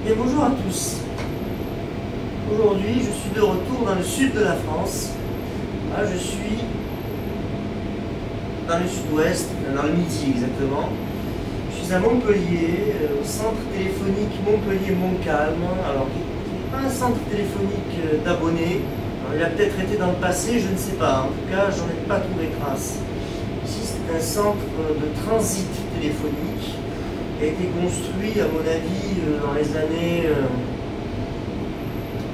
Bien, bonjour à tous. Aujourd'hui, je suis de retour dans le sud de la France. Là, je suis dans le sud-ouest, dans le midi exactement. Je suis à Montpellier, au centre téléphonique Montpellier-Montcalm. Alors, qui n'est pas un centre téléphonique d'abonnés. Il a peut-être été dans le passé, je ne sais pas. En tout cas, j'en ai pas trouvé trace. Ici, c'est un centre de transit téléphonique qui a été construit, à mon avis, dans les années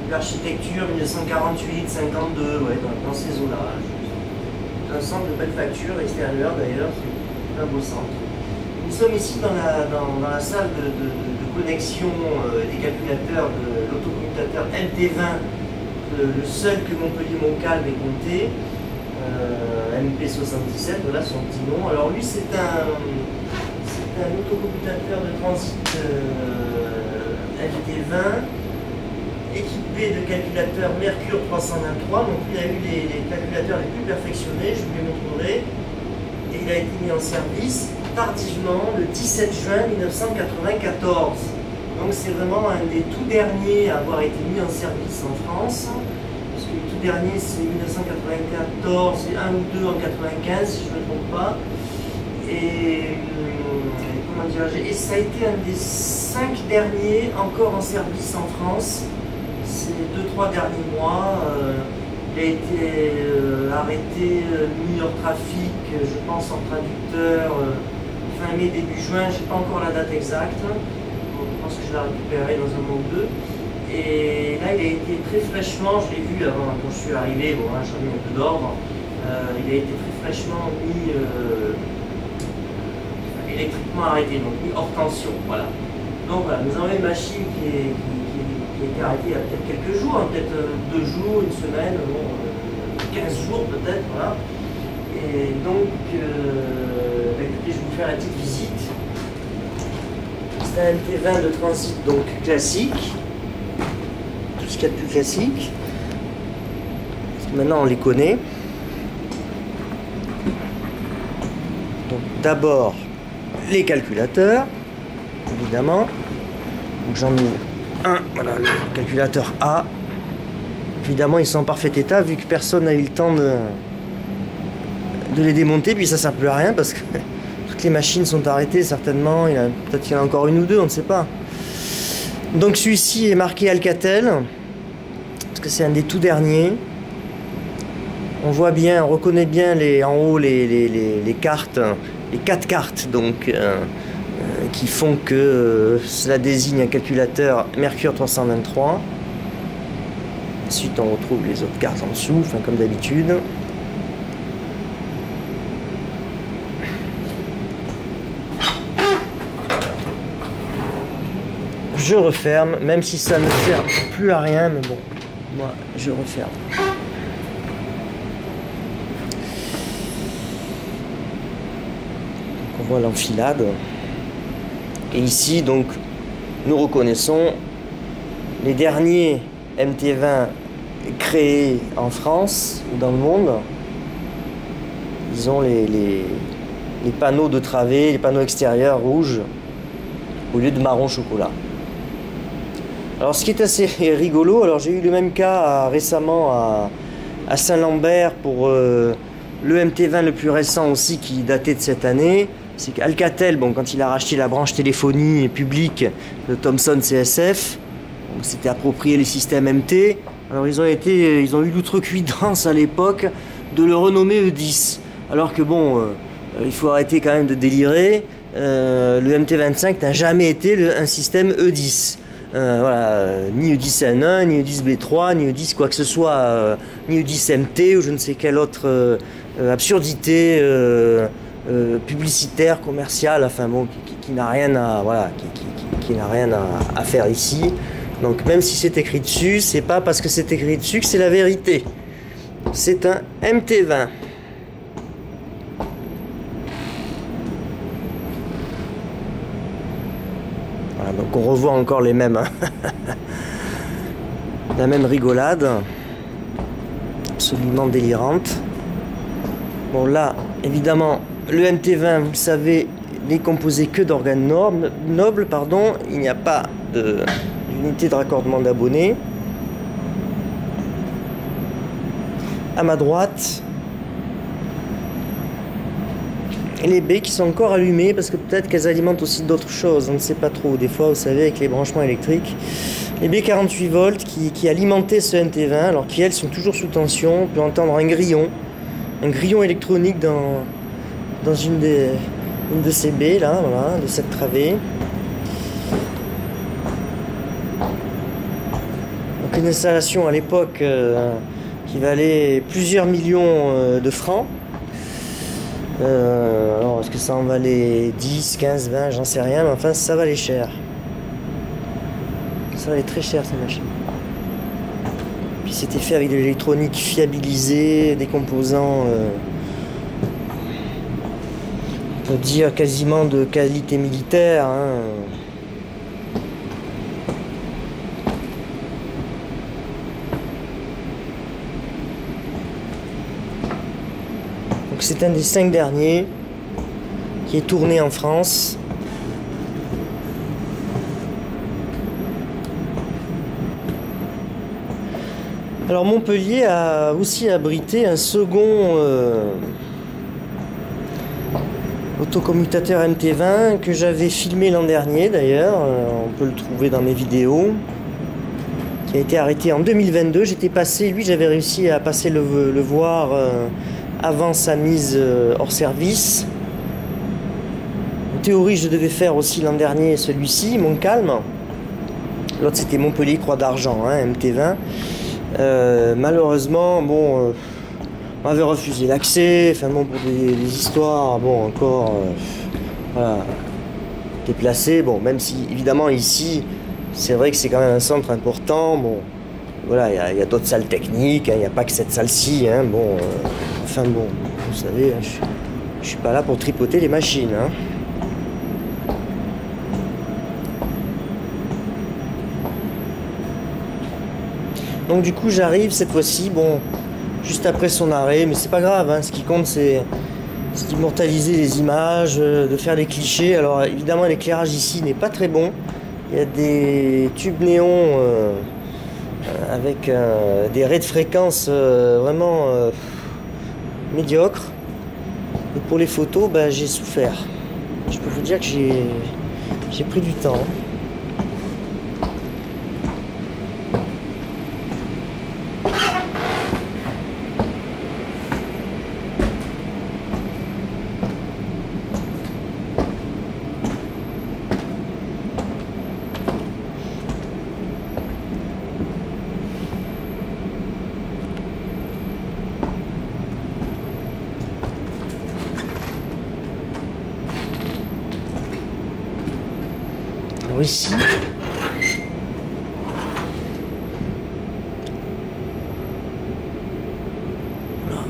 l'architecture 1948-52, ouais, dans ces eaux-là. C'est un centre de belle facture, extérieure d'ailleurs, c'est un beau centre. Nous sommes ici dans la salle de connexion des calculateurs de l'autocommutateur MT20, le seul que Montpellier-Montcalm ait compté, MP77, voilà son petit nom. Alors lui, c'est un autocommutateur de transit MT20 équipé de calculateurs Mercure 323. Donc il a eu les calculateurs les plus perfectionnés, je vous les montrerai. Et il a été mis en service tardivement le 17 juin 1994. Donc c'est vraiment un des tout derniers à avoir été mis en service en France. Parce que le tout dernier c'est 1994, et un ou deux en 95 si je ne me trompe pas. Et comment dirais-je, et ça a été un des 5 derniers encore en service en France ces 2-3 derniers mois. Il a été arrêté, mis hors trafic, je pense en traducteur, fin mai, début juin, je n'ai pas encore la date exacte. Je pense que je l'ai récupéré dans un mois ou deux. Et là, il a été très fraîchement, je l'ai vu avant quand je suis arrivé, bon, hein, j'ai mis un peu d'ordre. Il a été très fraîchement mis électriquement arrêté, donc mis hors tension. Voilà. Donc voilà, nous avons une machine qui a été arrêtée il y a peut-être quelques jours, hein, peut-être 2 jours, une semaine, bon, 15 jours peut-être, voilà. Et donc, écoutez, je vais vous faire la petite visite. C'est un MT20 de transit donc classique, tout ce qu'il y a de plus classique. Parce que maintenant on les connaît. Donc d'abord les calculateurs, évidemment. Donc j'en ouvre un, voilà, le calculateur A. Évidemment, ils sont en parfait état vu que personne n'a eu le temps de les démonter. Puis ça sert plus à rien parce que toutes les machines sont arrêtées certainement. Peut-être qu'il y en a encore une ou deux, on ne sait pas. Donc celui-ci est marqué Alcatel parce que c'est un des tout derniers. On voit bien, on reconnaît bien en haut les cartes, les 4 cartes donc qui font que cela désigne un calculateur Mercure 323. Ensuite on retrouve les autres cartes en dessous, enfin comme d'habitude. Je referme, même si ça ne sert plus à rien, mais bon, moi je referme. On voit l'enfilade. Et ici, donc, nous reconnaissons les derniers MT20 créés en France ou dans le monde. Ils ont les panneaux de travée, les panneaux extérieurs rouges au lieu de marron chocolat. Alors, ce qui est assez rigolo, alors j'ai eu le même cas récemment à Saint-Lambert pour le MT20 le plus récent aussi qui datait de cette année. C'est qu'Alcatel, bon, quand il a racheté la branche téléphonie publique de Thomson CSF, on s'était approprié les systèmes MT. Alors ils ont eu l'outrecuidance à l'époque de le renommer E10. Alors que bon, il faut arrêter quand même de délirer. Le MT25 n'a jamais été un système E10. Voilà, ni E10N1, ni E10B3, ni E10 quoi que ce soit, ni E10MT ou je ne sais quelle autre absurdité publicitaire, commerciale, enfin bon, qui n'a rien à voilà, qui n'a rien à faire ici. Donc même si c'est écrit dessus, c'est pas parce que c'est écrit dessus que c'est la vérité. C'est un MT20. Voilà, donc on revoit encore les mêmes, hein. La même rigolade, absolument délirante. Bon là, évidemment, le MT20, vous le savez, n'est composé que d'organes nobles, pardon. Il n'y a pas de unité de raccordement d'abonnés. À ma droite, les baies qui sont encore allumées parce que peut-être qu'elles alimentent aussi d'autres choses, on ne sait pas trop. Des fois, vous savez, avec les branchements électriques, les baies 48 volts qui alimentaient ce MT20, alors qu'elles sont toujours sous tension. On peut entendre un grillon électronique dans une de ces baies là, voilà, de cette travée. Donc une installation à l'époque qui valait plusieurs millions de francs. Alors est-ce que ça en valait 10, 15, 20, j'en sais rien, mais enfin ça valait cher. Ça valait très cher ces machines. Puis c'était fait avec de l'électronique fiabilisée, des composants, on peut dire quasiment de qualité militaire, hein. Donc c'est un des 5 derniers qui est tourné en France. Alors Montpellier a aussi abrité un second autocommutateur MT20 que j'avais filmé l'an dernier d'ailleurs, on peut le trouver dans mes vidéos, qui a été arrêté en 2022. J'étais passé, lui j'avais réussi à passer le voir avant sa mise hors service. En théorie je devais faire aussi l'an dernier celui-ci, Montcalm. L'autre c'était Montpellier Croix d'Argent, hein, MT20. Malheureusement, bon, on m'avait refusé l'accès, enfin bon, pour des histoires, bon, encore, voilà, déplacées, bon, même si, évidemment, ici, c'est vrai que c'est quand même un centre important, bon, voilà, il y a d'autres salles techniques, hein, il n'y a pas que cette salle-ci, hein, bon, enfin bon, vous savez, hein, je suis pas là pour tripoter les machines, hein. Donc du coup j'arrive cette fois-ci, bon, juste après son arrêt, mais c'est pas grave, hein, ce qui compte c'est d'immortaliser les images, de faire des clichés. Alors évidemment l'éclairage ici n'est pas très bon, il y a des tubes néons avec des raies de fréquence vraiment médiocres. Et pour les photos, bah, j'ai souffert. Je peux vous dire que j'ai pris du temps. Alors ici, voilà.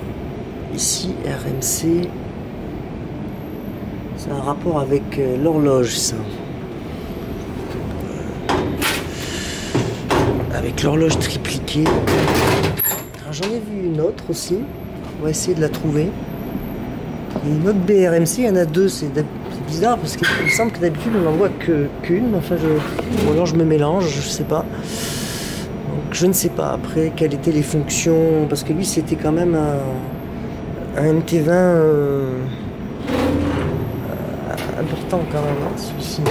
Ici RMC, c'est un rapport avec l'horloge, ça. Avec l'horloge tripliquée. Alors j'en ai vu une autre aussi. On va essayer de la trouver. Il y a une autre BRMC, il y en a deux, c'est bizarre parce qu'il me semble que d'habitude on n'en voit qu'une, enfin ou alors je me mélange, je sais pas. Donc je ne sais pas après quelles étaient les fonctions, parce que lui c'était quand même un MT20 important quand même, hein, celui-ci.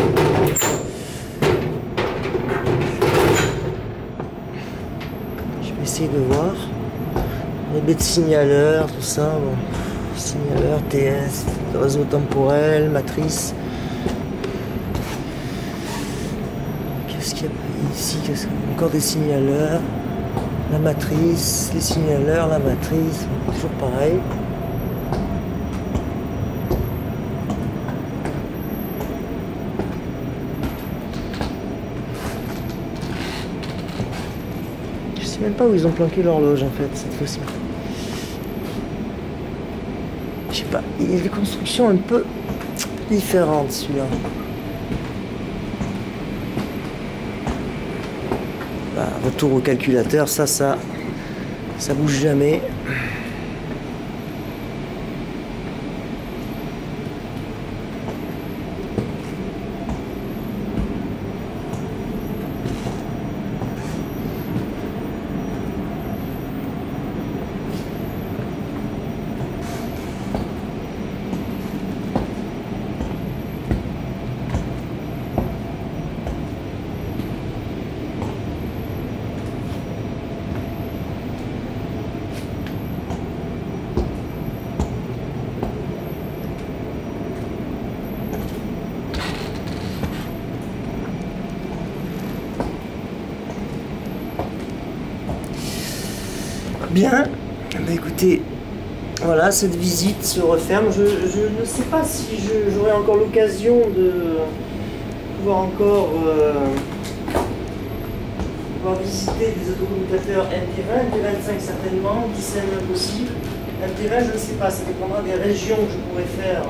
Je vais essayer de voir. Les baies de signaleurs, tout ça, bon. Signaleur, TS, réseau temporel, matrice. Qu'est-ce qu'il y a ici? Encore des signaleurs, la matrice, les signaleurs, la matrice, toujours pareil. Je sais même pas où ils ont planqué l'horloge en fait cette fois-ci. Je sais pas, il y a des constructions un peu différentes celui-là. Bah, retour au calculateur, ça bouge jamais. Bien, bah écoutez, voilà, cette visite se referme. Je ne sais pas si j'aurai encore l'occasion de pouvoir encore pouvoir visiter des autocommutateurs MT20, MT25 certainement, 10 impossible. MT20, je ne sais pas, ça dépendra des régions que je pourrai faire.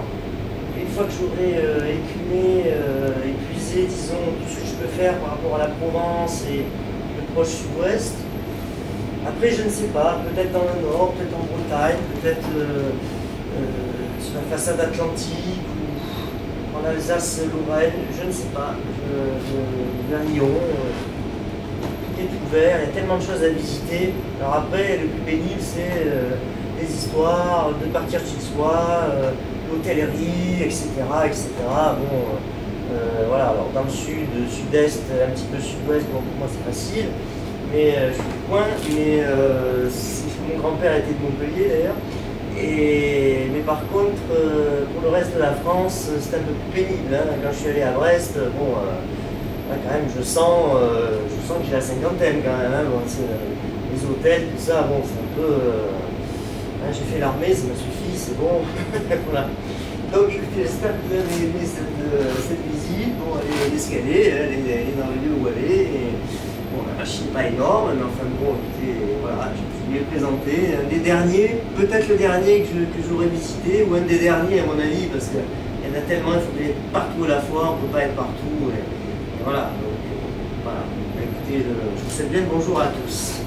Une fois que j'aurai écumé, épuisé, disons, tout ce que je peux faire par rapport à la Provence et le proche sud-ouest. Après, je ne sais pas, peut-être dans le nord, peut-être en Bretagne, peut-être sur la façade atlantique ou en Alsace-Lorraine, je ne sais pas. Vers Lyon, tout est ouvert, il y a tellement de choses à visiter. Alors après, le plus pénible, c'est les histoires de partir chez soi, l'hôtellerie, etc., etc. Bon, voilà, alors dans le sud, sud-est, un petit peu sud-ouest, bon, pour moi c'est facile. Mais je suis du coin, mais mon grand-père était de Montpellier d'ailleurs. Mais par contre, pour le reste de la France, c'est un peu plus pénible. Hein. Quand je suis allé à Brest, bon, là, quand même, je sens que j'ai la cinquantaine quand même. Hein. Bon, les hôtels, tout ça, bon, c'est un peu. Hein, j'ai fait l'armée, ça m'a suffi, c'est bon. Voilà. Donc écoutez, j'espère que vous avez aimé cette visite. Bon, elle est escalée, elle est dans le lieu où elle est. Bon, la machine n'est pas énorme, mais enfin bon, écoutez, voilà, je lui ai présenté un des derniers, peut-être le dernier que j'aurais visité, ou un des derniers à mon avis, parce qu'il y en a tellement, il faut être partout à la fois, on ne peut pas être partout, et voilà, donc voilà. Écoutez, je vous souhaite bien le bonjour à tous.